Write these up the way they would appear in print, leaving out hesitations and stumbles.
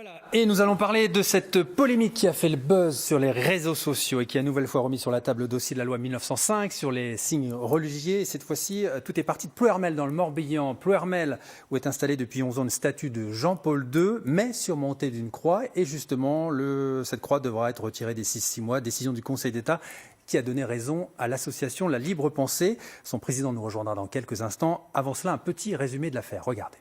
Voilà, et nous allons parler de cette polémique qui a fait le buzz sur les réseaux sociaux et qui a une nouvelle fois remis sur la table le dossier de la loi 1905 sur les signes religieux. Et cette fois-ci, tout est parti de Ploërmel dans le Morbihan. Ploërmel, où est installée depuis 11 ans une statue de Jean-Paul II, mais surmontée d'une croix. Et justement, cette croix devra être retirée d'ici 6 mois. Décision du Conseil d'État qui a donné raison à l'association La Libre Pensée. Son président nous rejoindra dans quelques instants. Avant cela, un petit résumé de l'affaire. Regardez.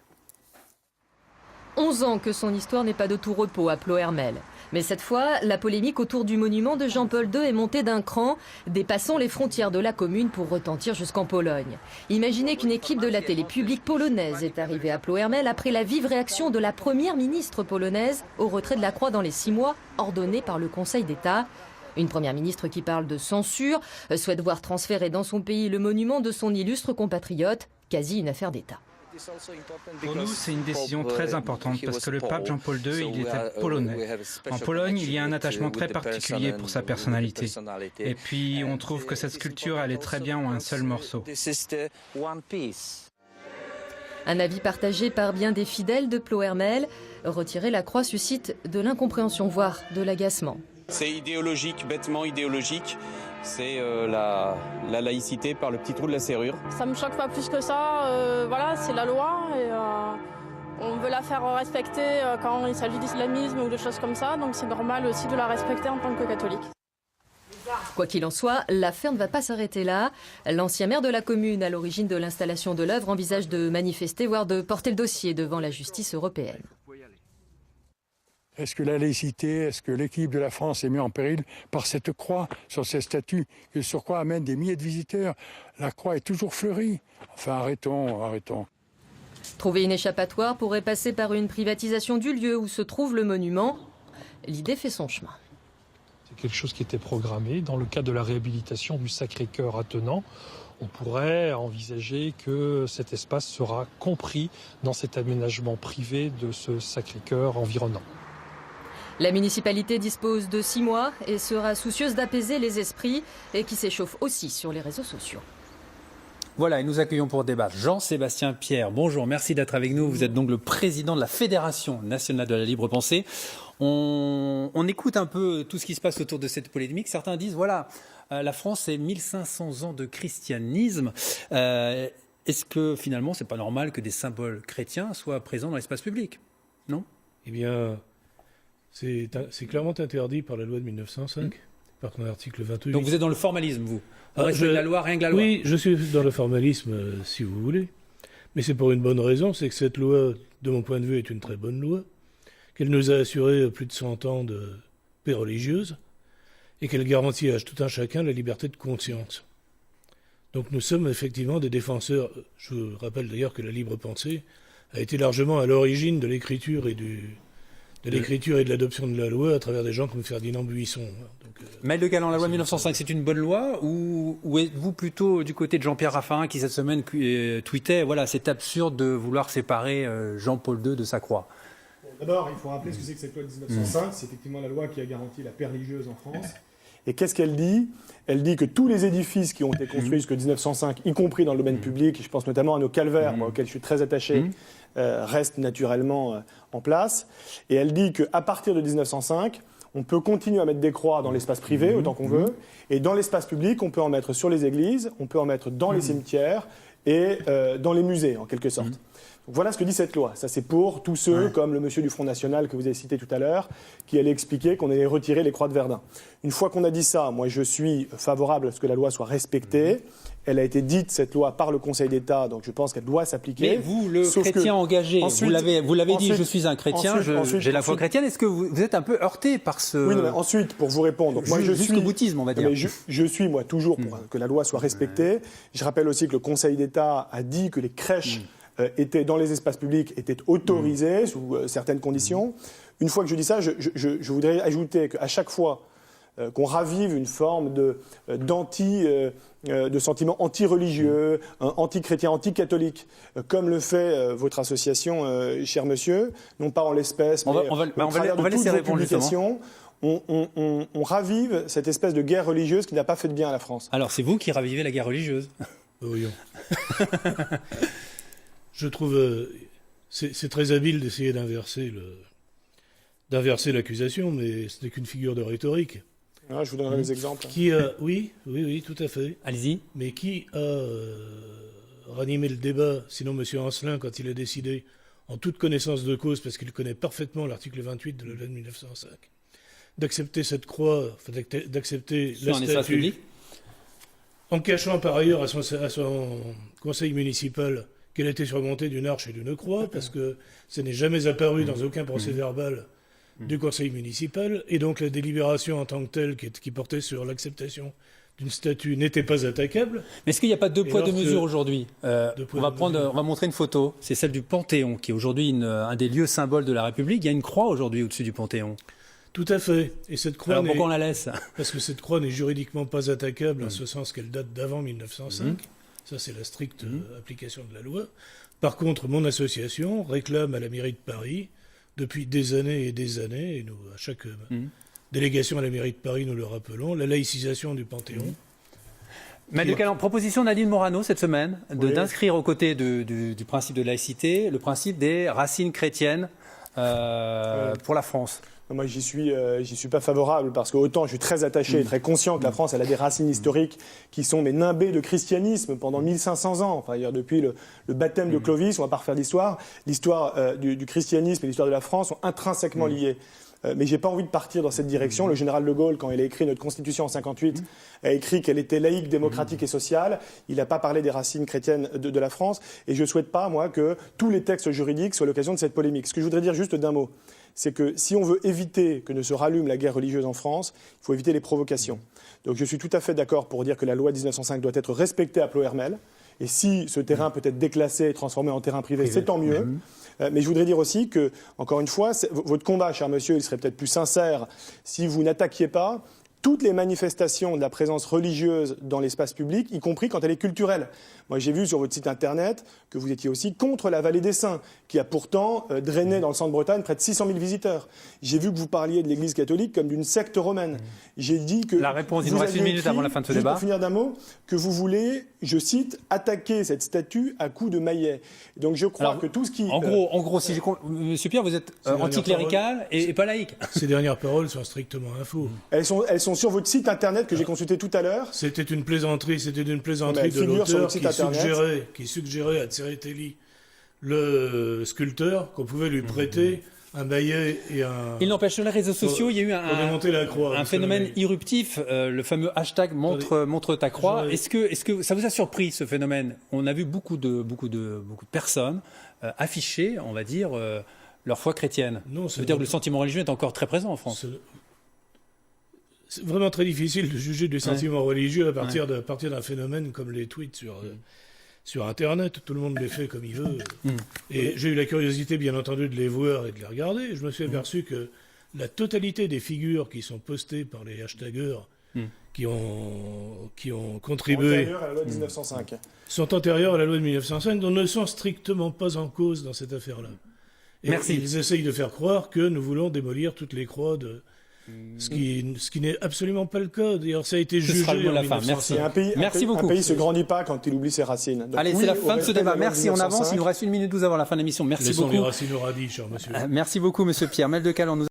11 ans que son histoire n'est pas de tout repos à Ploërmel. Mais cette fois, la polémique autour du monument de Jean-Paul II est montée d'un cran, dépassant les frontières de la commune pour retentir jusqu'en Pologne. Imaginez qu'une équipe de la télé publique polonaise est arrivée à Ploërmel après la vive réaction de la première ministre polonaise au retrait de la croix dans les 6 mois ordonné par le Conseil d'État. Une première ministre qui parle de censure, souhaite voir transférer dans son pays le monument de son illustre compatriote, quasi une affaire d'État. Pour nous, c'est une décision très importante parce que le pape Jean-Paul II, il était polonais. En Pologne, il y a un attachement très particulier pour sa personnalité. Et puis, on trouve que cette sculpture, elle est très bien en un seul morceau. Un avis partagé par bien des fidèles de Ploërmel. Retirer la croix suscite de l'incompréhension, voire de l'agacement. C'est idéologique, bêtement idéologique. C'est la laïcité par le petit trou de la serrure. Ça me choque pas plus que ça. Voilà, c'est la loi et on veut la faire respecter quand il s'agit d'islamisme ou de choses comme ça. Donc c'est normal aussi de la respecter en tant que catholique. Quoi qu'il en soit, l'affaire ne va pas s'arrêter là. L'ancien maire de la commune, à l'origine de l'installation de l'œuvre, envisage de manifester, voire de porter le dossier devant la justice européenne. Est-ce que la laïcité, est-ce que l'équipe de la France est mise en péril par cette croix sur ces statues qui sur quoi amène des milliers de visiteurs? La croix est toujours fleurie. Enfin, arrêtons. Trouver une échappatoire pourrait passer par une privatisation du lieu où se trouve le monument. L'idée fait son chemin. C'est quelque chose qui était programmé dans le cadre de la réhabilitation du Sacré-Cœur à Tenant. On pourrait envisager que cet espace sera compris dans cet aménagement privé de ce Sacré-Cœur environnant. La municipalité dispose de 6 mois et sera soucieuse d'apaiser les esprits et qui s'échauffent aussi sur les réseaux sociaux. Voilà, et nous accueillons pour débattre Jean-Sébastien Pierre. Bonjour, merci d'être avec nous. Vous êtes donc le président de la Fédération nationale de la libre pensée. On écoute un peu tout ce qui se passe autour de cette polémique. Certains disent, voilà, la France, c'est 1500 ans de christianisme. Est-ce que finalement, c'est pas normal que des symboles chrétiens soient présents dans l'espace public? Non? Eh bien, c'est clairement interdit par la loi de 1905, par son article 28. Donc vous êtes dans le formalisme, vous? La loi, rien que la loi. Oui, je suis dans le formalisme, si vous voulez. Mais c'est pour une bonne raison, c'est que cette loi, de mon point de vue, est une très bonne loi, qu'elle nous a assuré plus de 100 ans de paix religieuse, et qu'elle garantit à tout un chacun la liberté de conscience. Donc nous sommes effectivement des défenseurs. Je vous rappelle d'ailleurs que la libre pensée a été largement à l'origine de l'écriture et de l'adoption de la loi à travers des gens comme Ferdinand Buisson. Maël Le Galland, la loi 1905, c'est une bonne loi ou êtes-vous plutôt du côté de Jean-Pierre Raffarin qui cette semaine tweetait, voilà, c'est absurde de vouloir séparer Jean-Paul II de sa croix? D'abord, il faut rappeler ce que c'est que cette loi de 1905. C'est effectivement la loi qui a garanti la paix religieuse en France. Et qu'est-ce qu'elle dit? Elle dit que tous les édifices qui ont été construits jusqu'en 1905, y compris dans le domaine public, je pense notamment à nos calvaires, moi, auxquels je suis très attaché, restent naturellement en place. Et elle dit qu'à partir de 1905, on peut continuer à mettre des croix dans l'espace privé autant qu'on veut. Et dans l'espace public, on peut en mettre sur les églises, on peut en mettre dans les cimetières et dans les musées, en quelque sorte. Donc voilà ce que dit cette loi. Ça, c'est pour tous ceux, comme le monsieur du Front National que vous avez cité tout à l'heure, qui allait expliquer qu'on allait retirer les croix de Verdun. Une fois qu'on a dit ça, moi, je suis favorable à ce que la loi soit respectée. Elle a été dite, cette loi, par le Conseil d'État, donc je pense qu'elle doit s'appliquer. Mais vous, le chrétien engagé, vous l'avez dit, je suis un chrétien, j'ai la foi chrétienne. Est-ce que vous êtes un peu heurté par ce... Oui, mais ensuite, pour vous répondre, donc moi, jusqu'au boutisme, on va dire. Je suis, moi, toujours pour que la loi soit respectée. Je rappelle aussi que le Conseil d'État a dit que les crèches étaient dans les espaces publics, étaient autorisées sous certaines conditions. Une fois que je dis ça, je voudrais ajouter qu'à chaque fois qu'on ravive une forme de sentiment anti-religieux, anti-chrétien, anti-catholique, comme le fait votre association, cher monsieur, non pas en l'espèce, mais au travers de toutes vos publications. On ravive cette espèce de guerre religieuse qui n'a pas fait de bien à la France. Alors c'est vous qui ravivez la guerre religieuse? Voyons. Je trouve c'est très habile d'essayer d'inverser d'inverser l'accusation, mais ce n'est qu'une figure de rhétorique. Je vous donnerai des exemples. Oui, tout à fait. Allez-y. Mais qui a ranimé le débat, sinon M. Ancelin, quand il a décidé, en toute connaissance de cause, parce qu'il connaît parfaitement l'article 28 de la loi de 1905, d'accepter cette croix, enfin, d'accepter la statue, en cachant par ailleurs à son conseil municipal qu'elle était surmontée d'une arche et d'une croix, parce que ça n'est jamais apparu dans aucun procès-verbal du conseil municipal, et donc la délibération en tant que telle, qui portait sur l'acceptation d'une statue, n'était pas attaquable. Mais est-ce qu'il n'y a pas deux poids, deux mesures aujourd'hui ? On va montrer une photo, c'est celle du Panthéon, qui est aujourd'hui un des lieux symboles de la République. Il y a une croix aujourd'hui au-dessus du Panthéon. Tout à fait. Et cette croix alors pourquoi on la laisse ? Parce que cette croix n'est juridiquement pas attaquable, en ce sens qu'elle date d'avant 1905. Ça, c'est la stricte application de la loi. Par contre, mon association réclame à la mairie de Paris, depuis des années, et nous, à chaque délégation à la mairie de Paris, nous le rappelons, la laïcisation du Panthéon. Maître Caland, proposition Nadine Morano cette semaine, d'inscrire aux côtés du principe de laïcité, le principe des racines chrétiennes pour la France. Moi, j'y suis pas favorable parce que autant je suis très attaché et très conscient que la France, elle a des racines historiques qui sont nimbées de christianisme pendant 1500 ans. Enfin, depuis le baptême de Clovis, on va pas refaire l'histoire. L'histoire du christianisme et l'histoire de la France sont intrinsèquement liées. Mais j'ai pas envie de partir dans cette direction. Le général de Gaulle, quand il a écrit notre Constitution en 58, a écrit qu'elle était laïque, démocratique et sociale. Il n'a pas parlé des racines chrétiennes de la France. Et je souhaite pas, moi, que tous les textes juridiques soient l'occasion de cette polémique. Ce que je voudrais dire juste d'un mot, c'est que si on veut éviter que ne se rallume la guerre religieuse en France, il faut éviter les provocations. Donc je suis tout à fait d'accord pour dire que la loi de 1905 doit être respectée à Ploërmel. Et si ce terrain peut être déclassé et transformé en terrain privé, c'est tant mieux. Mais je voudrais dire aussi que, encore une fois, votre combat, cher monsieur, il serait peut-être plus sincère si vous n'attaquiez pas toutes les manifestations de la présence religieuse dans l'espace public, y compris quand elle est culturelle. Moi, j'ai vu sur votre site internet que vous étiez aussi contre la Vallée des Saints, qui a pourtant drainé dans le centre-Bretagne près de 600 000 visiteurs. J'ai vu que vous parliez de l'Église catholique comme d'une secte romaine. J'ai dit que... La réponse, il nous reste une minute avant la fin de ce débat. Pour finir d'un mot, que vous voulez, je cite, attaquer cette statue à coups de maillet. Donc je crois que tout ce qui... En gros, si Monsieur Pierre, vous êtes anticlérical et pas laïque. Ces dernières paroles sont strictement infos. Elles sont sur votre site internet que j'ai consulté tout à l'heure. C'était une plaisanterie de l'auteur qui suggérait à Tsereteli, le sculpteur, qu'on pouvait lui prêter un maillet et un... Il n'empêche, sur les réseaux sociaux, il y a eu un phénomène irruptif, le fameux hashtag montre ta croix. Est-ce que ça vous a surpris, ce phénomène ? On a vu beaucoup de personnes afficher, on va dire, leur foi chrétienne. Non, ça veut dire que le sentiment religieux est encore très présent en France. C'est vraiment très difficile de juger du sentiment religieux à partir d'un phénomène comme les tweets sur Internet. Tout le monde les fait comme il veut. Et j'ai eu la curiosité, bien entendu, de les voir et de les regarder. Et je me suis aperçu que la totalité des figures qui sont postées par les hashtaggeurs qui ont contribué... Antérieures à la loi de 1905. Sont antérieures à la loi de 1905, dont ne sont strictement pas en cause dans cette affaire-là. Et merci. Ils essayent de faire croire que nous voulons démolir toutes les croix de... Ce qui n'est absolument pas le cas. D'ailleurs, ça a été jugé en 1905. Merci beaucoup. Un pays ne se grandit pas quand il oublie ses racines. Donc, allez, c'est la fin de ce débat. Merci, on avance. Il nous reste 1 minute 12 avant la fin de l'émission. Merci beaucoup. Les racines au radis, cher monsieur. Merci beaucoup, monsieur Pierre. Maître de Caland, nous